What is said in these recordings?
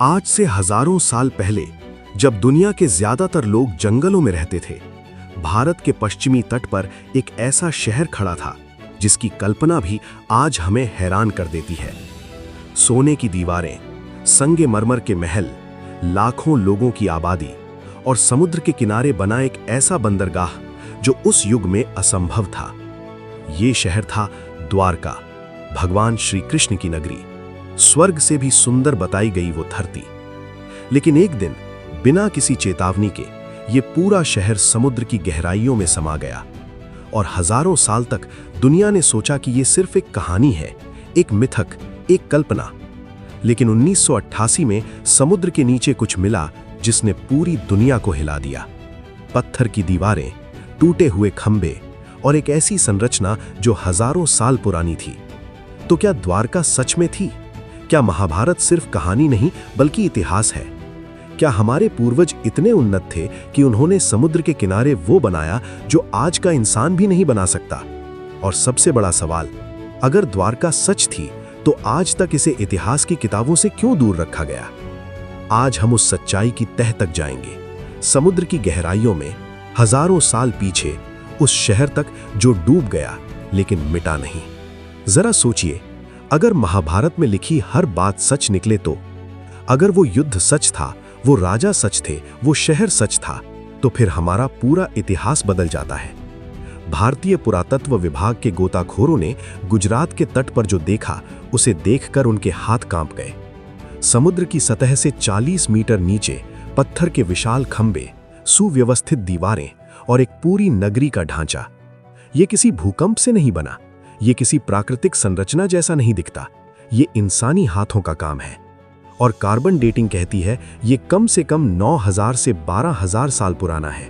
आज से हजारों साल पहले, जब दुनिया के ज्यादातर लोग जंगलों में रहते थे, भारत के पश्चिमी तट पर एक ऐसा शहर खड़ा था जिसकी कल्पना भी आज हमें हैरान कर देती है। सोने की दीवारें, संगमरमर के महल, लाखों लोगों की आबादी और समुद्र के किनारे बना एक ऐसा बंदरगाह जो उस युग में असंभव था। ये शहर था द्वारका, भगवान श्री कृष्ण की नगरी, स्वर्ग से भी सुंदर बताई गई वो धरती। लेकिन एक दिन बिना किसी चेतावनी के ये पूरा शहर समुद्र की गहराइयों में समा गया और हजारों साल तक दुनिया ने सोचा कि ये सिर्फ एक कहानी है, एक मिथक, एक कल्पना। लेकिन 1988 में समुद्र के नीचे कुछ मिला जिसने पूरी दुनिया को हिला दिया। पत्थर की दीवारें, टूटे हुए खंभे और एक ऐसी संरचना जो हजारों साल पुरानी थी। तो क्या द्वारका सच में थी? क्या महाभारत सिर्फ कहानी नहीं बल्कि इतिहास है? क्या हमारे पूर्वज इतने उन्नत थे कि उन्होंने समुद्र के किनारे वो बनाया जो आज का इंसान भी नहीं बना सकता? और सबसे बड़ा सवाल, अगर द्वारका सच थी तो आज तक इसे इतिहास की किताबों से क्यों दूर रखा गया? आज हम उस सच्चाई की तह तक जाएंगे, समुद्र की गहराइयों में, हजारों साल पीछे, उस शहर तक जो डूब गया लेकिन मिटा नहीं। जरा सोचिए, अगर महाभारत में लिखी हर बात सच निकले तो? अगर वो युद्ध सच था, वो राजा सच थे, वो शहर सच था, तो फिर हमारा पूरा इतिहास बदल जाता है। भारतीय पुरातत्व विभाग के गोताखोरों ने गुजरात के तट पर जो देखा, उसे देखकर उनके हाथ कांप गए। समुद्र की सतह से 40 मीटर नीचे पत्थर के विशाल खंभे, सुव्यवस्थित दीवारें और एक पूरी नगरी का ढांचा। ये किसी भूकंप से नहीं बना, ये किसी प्राकृतिक संरचना जैसा नहीं दिखता, ये इंसानी हाथों का काम है। और कार्बन डेटिंग कहती है ये कम से कम 9000 से 12000 साल पुराना है।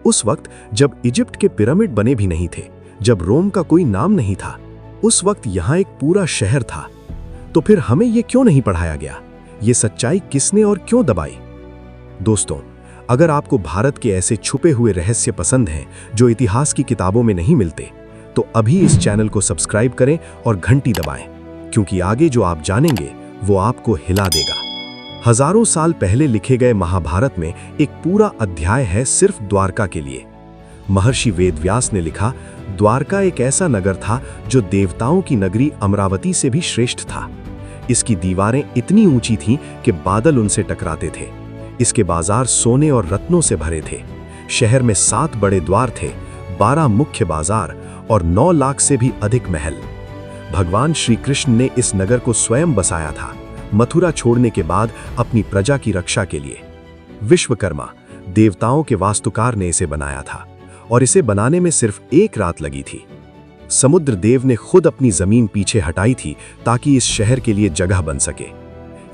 उस वक्त जब इजिप्ट के पिरामिड बने भी नहीं थे, जब रोम का कोई नाम नहीं था, उस वक्त यहाँ एक पूरा शहर था। तो फिर हमें ये क्यों नहीं पढ़ाया गया? ये सच्चाई किसने और क्यों दबाई? दोस्तों, अगर आपको भारत के ऐसे छुपे हुए रहस्य पसंद हैं जो इतिहास की किताबों में नहीं मिलते, तो अभी इस चैनल को सब्सक्राइब करें और घंटी दबाएं, क्योंकि आगे जो आप जानेंगे वो आपको हिला देगा। हजारों साल पहले लिखे गए महाभारत में एक पूरा अध्याय है सिर्फ द्वारका के लिए। महर्षि वेदव्यास ने लिखा, द्वारका एक ऐसा नगर था जो देवताओं की नगरी अमरावती से भी श्रेष्ठ था। इसकी दीवारें इतनी ऊंची थीं कि बादल उनसे टकराते थे। इसके बाजार सोने और रत्नों से भरे थे। शहर में 7 बड़े द्वार थे, 12 मुख्य बाजार और 9 लाख से भी अधिक महल। भगवान श्री कृष्ण ने इस नगर को स्वयं बसाया था, मथुरा छोड़ने के बाद अपनी प्रजा की रक्षा के लिए। विश्वकर्मा, देवताओं के वास्तुकार ने इसे बनाया था और इसे बनाने में सिर्फ 1 रात लगी थी। समुद्र देव ने खुद अपनी जमीन पीछे हटाई थी ताकि इस शहर के लिए जगह बन सके।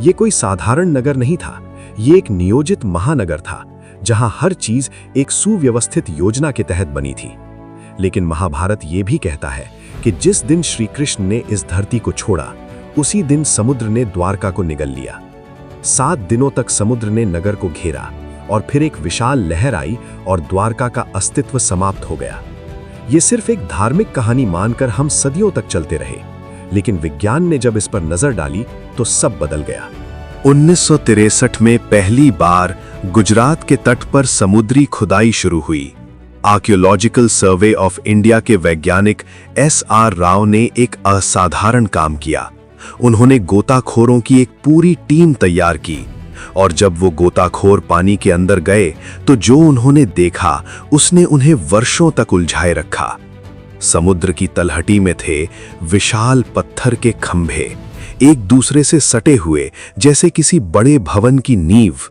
ये कोई साधारण नगर नहीं था, ये एक नियोजित महानगर था जहां हर चीज एक सुव्यवस्थित योजना के तहत बनी थी। लेकिन महाभारत ये भी कहता है कि जिस दिन श्री कृष्ण ने इस धरती को छोड़ा, उसी दिन समुद्र ने द्वारका को निगल लिया। 7 दिनों तक समुद्र ने नगर को घेरा और फिर एक विशाल लहर आई और द्वारका का अस्तित्व समाप्त हो गया। ये सिर्फ एक धार्मिक कहानी मानकर हम सदियों तक चलते रहे, लेकिन विज्ञान ने जब इस पर नजर डाली तो सब बदल गया। 1963 में पहली बार गुजरात के तट पर समुद्री खुदाई शुरू हुई। आर्कियोलॉजिकल सर्वे ऑफ इंडिया के वैज्ञानिक SR राव ने एक असाधारण काम किया। उन्होंने गोताखोरों की एक पूरी टीम तैयार की और जब वो गोताखोर पानी के अंदर गए तो जो उन्होंने देखा उसने उन्हें वर्षों तक उलझाए रखा। समुद्र की तलहटी में थे विशाल पत्थर के खंभे, एक दूसरे से सटे हुए जैसे किसी बड़े भवन की नींव।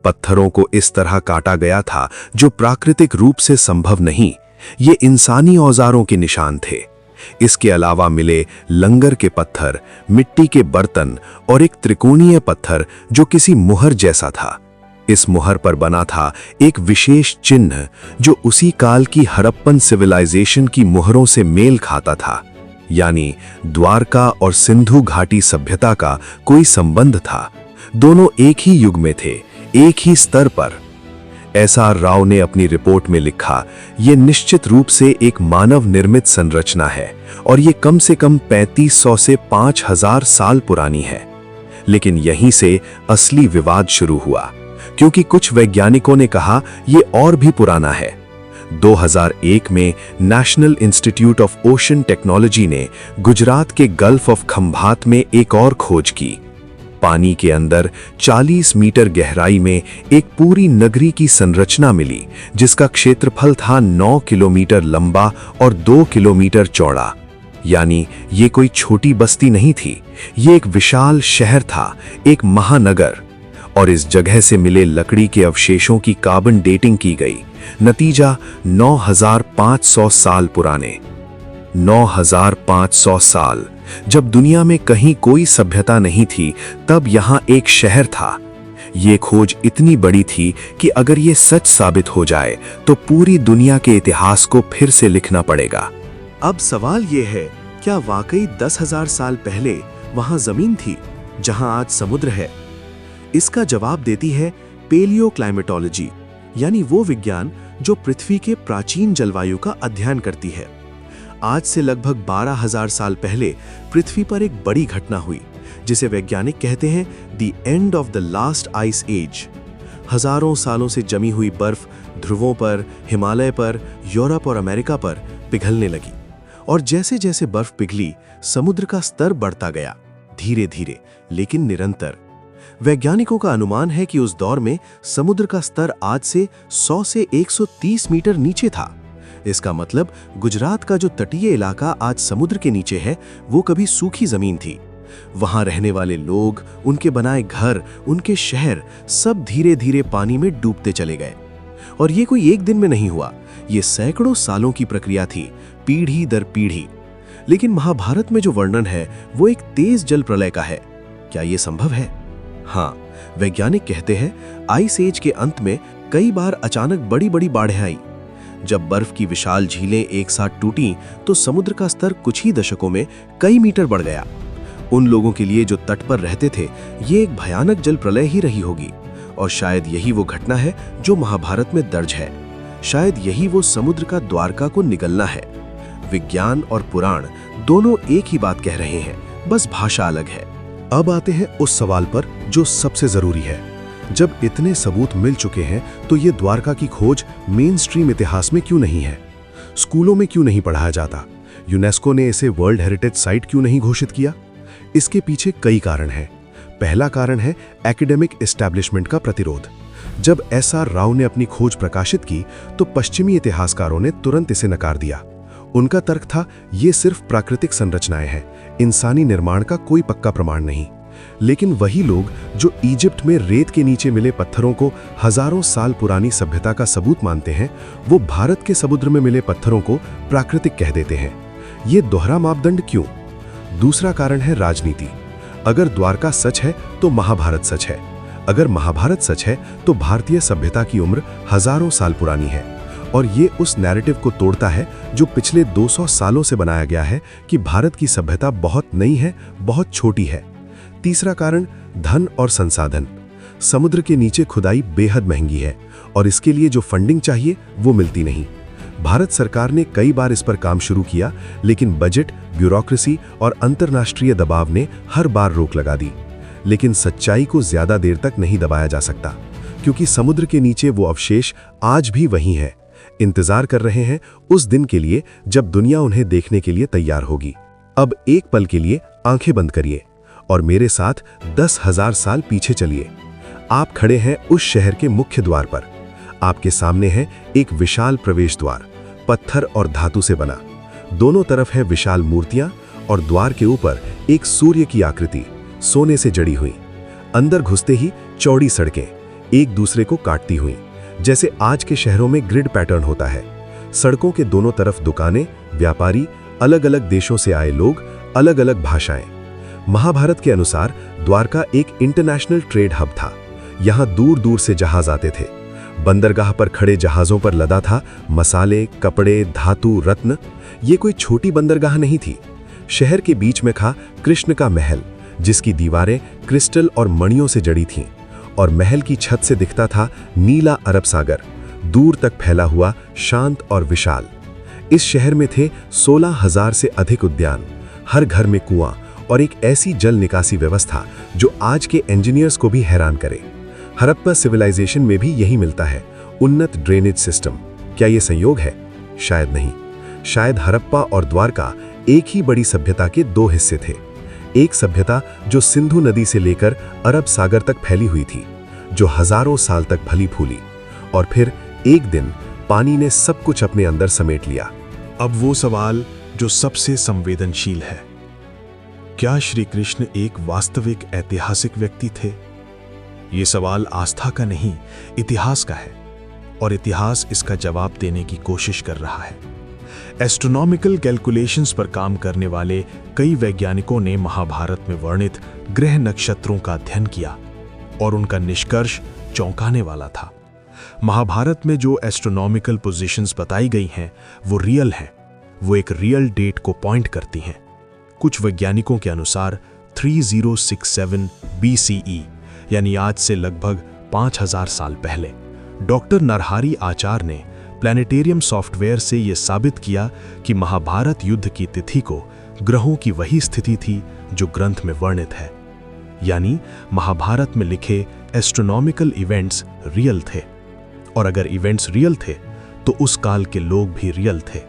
पत्थरों को इस तरह काटा गया था जो प्राकृतिक रूप से संभव नहीं, ये इंसानी औजारों के निशान थे। इसके अलावा मिले लंगर के पत्थर, मिट्टी के बर्तन और एक त्रिकोणीय पत्थर जो किसी मुहर जैसा था। इस मुहर पर बना था एक विशेष चिन्ह जो उसी काल की हड़प्पन सिविलाइजेशन की मुहरों से मेल खाता था, यानी द्वारका और सिंधु घाटी सभ्यता का कोई संबंध था। दोनों एक ही युग में थे, एक ही स्तर पर। SR राव ने अपनी रिपोर्ट में लिखा, यह निश्चित रूप से एक मानव निर्मित संरचना है और यह कम से कम 3500 से 5000 साल पुरानी है। लेकिन यहीं से असली विवाद शुरू हुआ, क्योंकि कुछ वैज्ञानिकों ने कहा ये और भी पुराना है। 2001 में national institute of ocean technology ने गुजरात के गल्फ ऑफ खंभात में एक और खोज की। पानी के अंदर 40 मीटर गहराई में एक पूरी नगरी की संरचना मिली, जिसका क्षेत्रफल था 9 किलोमीटर लंबा और 2 किलोमीटर चौड़ा। यानी ये कोई छोटी बस्ती नहीं थी, ये एक विशाल शहर था, एक महानगर। और इस जगह से मिले लकड़ी के अवशेषों की कार्बन डेटिंग की गई। नतीजा 9500 साल पुराने। 9500 साल। जब दुनिया में कहीं कोई सभ्यता नहीं थी, तब यहां एक शहर था। ये खोज इतनी बड़ी थी कि अगर ये सच साबित हो जाए तो पूरी दुनिया के इतिहास को फिर से लिखना पड़ेगा। अब सवाल ये है, क्या वाकई 10,000 साल पहले वहां जमीन थी जहां आज समुद्र है? इसका जवाब देती है पेलियोक्लाइमेटोलॉजी, यानी वो विज्ञान जो पृथ्वी के प्राचीन जलवायु का अध्ययन करती है। आज से लगभग 12,000 साल पहले पृथ्वी पर एक बड़ी घटना हुई, जिसे वैज्ञानिक कहते हैं the end of the last ice age. हजारों सालों से जमी हुई बर्फ ध्रुवों पर, हिमालय पर, यूरोप और अमेरिका पर पिघलने लगी, और जैसे जैसे बर्फ पिघली, समुद्र का स्तर बढ़ता गया, धीरे धीरे लेकिन निरंतर। वैज्ञानिकों का अनुमान है कि उस दौर में समुद्र का स्तर आज से 100 से 130 मीटर नीचे था। इसका मतलब गुजरात का जो तटीय इलाका आज समुद्र के नीचे है, वो कभी सूखी जमीन थी। वहां रहने वाले लोग, उनके बनाए घर, उनके शहर सब धीरे धीरे पानी में डूबते चले गए। और ये कोई एक दिन में नहीं हुआ, ये सैकड़ों सालों की प्रक्रिया थी, पीढ़ी दर पीढ़ी। लेकिन महाभारत में जो वर्णन है वो एक तेज जल प्रलय का है। क्या ये संभव है? हाँ, वैज्ञानिक कहते हैं आइस एज के अंत में कई बार अचानक बड़ी बड़ी बाढ़ें आई। जब बर्फ की विशाल झीलें एक साथ टूटी तो समुद्र का स्तर कुछ ही दशकों में कई मीटर बढ़ गया। उन लोगों के लिए जो तट पर रहते थे, ये एक भयानक जल प्रलय ही रही होगी। और शायद यही वो घटना है जो महाभारत में दर्ज है। शायद यही वो समुद्र का द्वारका को निगलना है। विज्ञान और पुराण दोनों एक ही बात कह रहे हैं, बस भाषा अलग है। अब आते हैं उस सवाल पर जो सबसे जरूरी है। जब इतने सबूत मिल चुके हैं तो ये द्वारका की खोज मेन स्ट्रीम इतिहास में क्यों नहीं है? स्कूलों में क्यों नहीं पढ़ाया जाता? यूनेस्को ने इसे वर्ल्ड हेरिटेज साइट क्यों नहीं घोषित किया? इसके पीछे कई कारण हैं। पहला कारण है एकेडमिक एस्टैब्लिशमेंट का प्रतिरोध। जब एसआर राव ने अपनी खोज प्रकाशित की तो पश्चिमी इतिहासकारों ने तुरंत इसे नकार दिया। उनका तर्क था ये सिर्फ प्राकृतिक संरचनाएं हैं, इंसानी निर्माण का कोई पक्का प्रमाण नहीं। लेकिन वही लोग जो इजिप्ट में रेत के नीचे मिले पत्थरों को हजारों साल पुरानी सभ्यता का सबूत मानते हैं, वो भारत के समुद्र में मिले पत्थरों को प्राकृतिक कह देते हैं। ये दोहरा मापदंड क्यों? दूसरा कारण है राजनीति। अगर द्वारका सच है तो महाभारत सच है। अगर महाभारत सच है तो भारतीय सभ्यता की उम्र हजारों साल पुरानी है। और ये उस नैरेटिव को तोड़ता है जो पिछले 200 सालों से बनाया गया है कि भारत की सभ्यता बहुत नई है, बहुत छोटी है। तीसरा कारण धन और संसाधन। समुद्र के नीचे खुदाई बेहद महंगी है और इसके लिए जो फंडिंग चाहिए वो मिलती नहीं। भारत सरकार ने कई बार इस पर काम शुरू किया, लेकिन बजट, ब्यूरोक्रेसी और अंतर्राष्ट्रीय दबाव ने हर बार रोक लगा दी। लेकिन सच्चाई को ज्यादा देर तक नहीं दबाया जा सकता, क्योंकि समुद्र के नीचे वो अवशेष आज भी वहीं है, इंतजार कर रहे हैं उस दिन के लिए जब दुनिया उन्हें देखने के लिए तैयार होगी। अब एक पल के लिए आंखें बंद करिए और मेरे साथ 10,000 साल पीछे चलिए। आप खड़े हैं उस शहर के मुख्य द्वार पर। आपके सामने है एक विशाल प्रवेश द्वार, पत्थर और धातु से बना। दोनों तरफ है विशाल मूर्तियां और द्वार के ऊपर एक सूर्य की आकृति सोने से जड़ी हुई। अंदर घुसते ही चौड़ी सड़कें एक दूसरे को काटती हुई, जैसे आज के शहरों में ग्रिड पैटर्न होता है। सड़कों के दोनों तरफ दुकानें, व्यापारी, अलग अलग देशों से आए लोग, अलग अलग भाषाएं। महाभारत के अनुसार द्वारका एक इंटरनेशनल ट्रेड हब था। यहां दूर दूर से जहाज आते थे। बंदरगाह पर खड़े जहाजों पर लदा था मसाले, कपड़े, धातु, रत्न। ये कोई छोटी बंदरगाह नहीं थी। शहर के बीच में था कृष्ण का महल, जिसकी दीवारें क्रिस्टल और मणियों से जड़ी थीं, और महल की छत से दिखता था नीला अरब सागर, दूर तक फैला हुआ, शांत और विशाल। इस शहर में थे 16,000 से अधिक उद्यान, हर घर में कुआं और एक ऐसी जल निकासी व्यवस्था जो आज के इंजीनियर्स को भी हैरान करे। हड़प्पा सिविलाइजेशन में भी यही मिलता है, उन्नत ड्रेनेज सिस्टम। क्या ये संयोग है? शायद नहीं। शायद हड़प्पा और द्वारका एक ही बड़ी सभ्यता के दो हिस्से थे। एक सभ्यता जो सिंधु नदी से लेकर अरब सागर तक फैली हुई थी, जो हजारों साल तक फली फूली, और फिर एक दिन पानी ने सब कुछ अपने अंदर समेट लिया। अब वो सवाल जो सबसे संवेदनशील है, क्या श्री कृष्ण एक वास्तविक ऐतिहासिक व्यक्ति थे? ये सवाल आस्था का नहीं, इतिहास का है, और इतिहास इसका जवाब देने की कोशिश कर रहा है। एस्ट्रोनॉमिकल कैलकुलेशंस पर काम करने वाले कई वैज्ञानिकों ने महाभारत में वर्णित ग्रह नक्षत्रों का अध्ययन किया, और उनका निष्कर्ष चौंकाने वाला था। महाभारत में जो एस्ट्रोनॉमिकल पोजीशंस बताई गई हैं वो रियल हैं, वो एक रियल डेट को पॉइंट करती हैं। कुछ वैज्ञानिकों के अनुसार 3067 BCE, यानी आज से लगभग 5000 साल पहले, डॉक्टर नरहरि आचार्य ने प्लैनेटेरियम सॉफ्टवेयर से यह साबित किया कि महाभारत युद्ध की तिथि को ग्रहों की वही स्थिति थी जो ग्रंथ में वर्णित है। यानी महाभारत में लिखे एस्ट्रोनॉमिकल इवेंट्स रियल थे, और अगर इवेंट्स रियल थे तो उस काल के लोग भी रियल थे।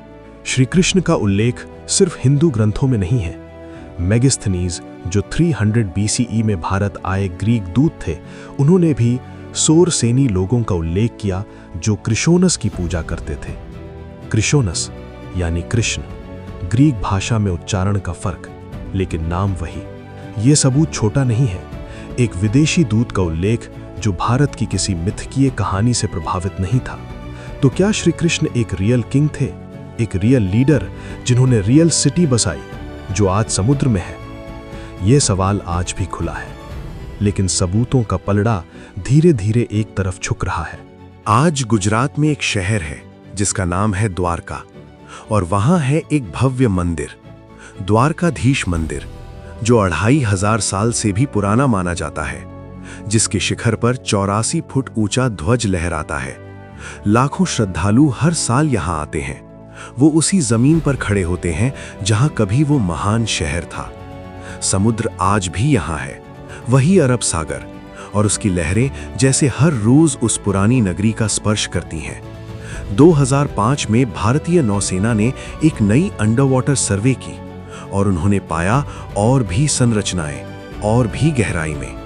श्री कृष्ण का उल्लेख सिर्फ हिंदू ग्रंथों में नहीं है। मेगिस्थनीज, जो 300 BCE में भारत आए ग्रीक दूत थे, उन्होंने भी सोरसेनी लोगों का उल्लेख किया जो क्रिशोनस की पूजा करते थे। क्रिशोनस यानी कृष्ण, ग्रीक भाषा में उच्चारण का फर्क, लेकिन नाम वही। यह सबूत छोटा नहीं है। एक विदेशी दूत का उल्लेख जो भारत की किसी मिथकीय कहानी से प्रभावित नहीं था। तो क्या श्री कृष्ण एक रियल किंग थे, एक रियल लीडर जिन्होंने रियल सिटी बसाई जो आज समुद्र में है? यह सवाल आज भी खुला है, लेकिन सबूतों का पलड़ा धीरे धीरे एक तरफ झुक रहा है। आज गुजरात में एक शहर है जिसका नाम है द्वारका, और वहां है एक भव्य मंदिर, द्वारकाधीश मंदिर, जो 2500 साल से भी पुराना माना जाता है, जिसके शिखर पर 84 फुट ऊंचा ध्वज लहराता है। लाखों श्रद्धालु हर साल यहां आते हैं। वो उसी जमीन पर खड़े होते हैं जहां कभी वो महान शहर था। समुद्र आज भी यहां है, वही अरब सागर, और उसकी लहरें जैसे हर रोज उस पुरानी नगरी का स्पर्श करती हैं। 2005 में भारतीय नौसेना ने एक नई अंडरवाटर सर्वे की, और उन्होंने पाया और भी संरचनाएं, और भी गहराई में।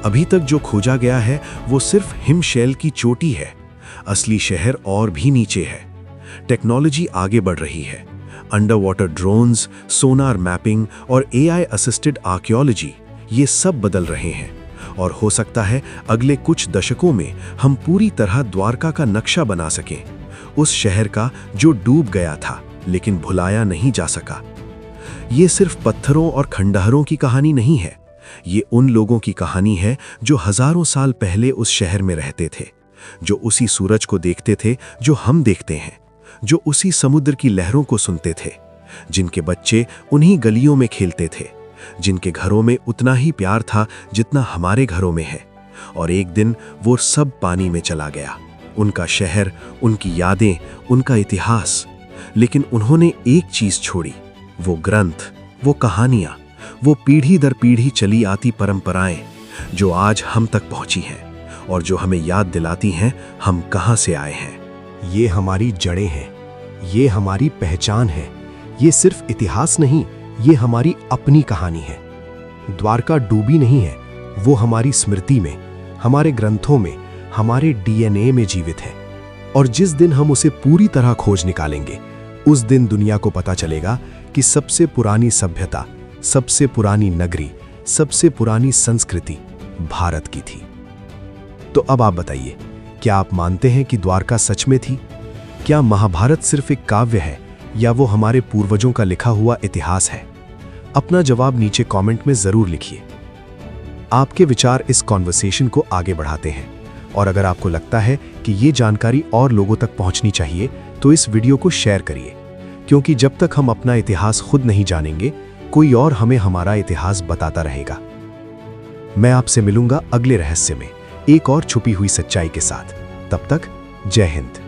अभी तक जो खोजा गया है वो सिर्फ हिमशैल की चोटी है। असली शहर और भी नीचे है। टेक्नोलॉजी आगे बढ़ रही है। अंडरवाटर ड्रोन्स, सोनार मैपिंग और AI असिस्टेड आर्कियोलॉजी, ये सब बदल रहे हैं, और हो सकता है अगले कुछ दशकों में हम पूरी तरह द्वारका का नक्शा बना सकें, उस शहर का जो डूब गया था लेकिन भुलाया नहीं जा सका। ये सिर्फ पत्थरों और खंडहरों की कहानी नहीं है, ये उन लोगों की कहानी है जो हजारों साल पहले उस शहर में रहते थे, जो उसी सूरज को देखते थे जो हम देखते हैं, जो उसी समुद्र की लहरों को सुनते थे, जिनके बच्चे उन्हीं गलियों में खेलते थे, जिनके घरों में उतना ही प्यार था जितना हमारे घरों में है। और एक दिन वो सब पानी में चला गया, उनका शहर, उनकी यादें, उनका इतिहास। लेकिन उन्होंने एक चीज छोड़ी, वो ग्रंथ, वो कहानियां, वो पीढ़ी दर पीढ़ी चली आती परंपराएं जो आज हम तक पहुंची हैं और जो हमें याद दिलाती हैं हम कहां से आए हैं। ये हमारी जड़ें हैं, ये हमारी पहचान है। ये सिर्फ इतिहास नहीं, ये हमारी अपनी कहानी है। द्वारका डूबी नहीं है, वो हमारी स्मृति में, हमारे ग्रंथों में, हमारे DNA में जीवित है। और जिस दिन हम उसे पूरी तरह खोज निकालेंगे, उस दिन दुनिया को पता चलेगा कि सबसे पुरानी सभ्यता, सबसे पुरानी नगरी, सबसे पुरानी संस्कृति भारत की थी। तो अब आप बताइए, क्या आप मानते हैं कि द्वारका सच में थी? क्या महाभारत सिर्फ एक काव्य है या वो हमारे पूर्वजों का लिखा हुआ इतिहास है? अपना जवाब नीचे कमेंट में जरूर लिखिए। आपके विचार इस कॉन्वर्सेशन को आगे बढ़ाते हैं, और अगर आपको लगता है कि ये जानकारी और लोगों तक पहुंचनी चाहिए तो इस वीडियो को शेयर करिए, क्योंकि जब तक हम अपना इतिहास खुद नहीं जानेंगे, कोई और हमें हमारा इतिहास बताता रहेगा। मैं आपसे मिलूंगा अगले रहस्य में एक और छुपी हुई सच्चाई के साथ। तब तक जय हिंद।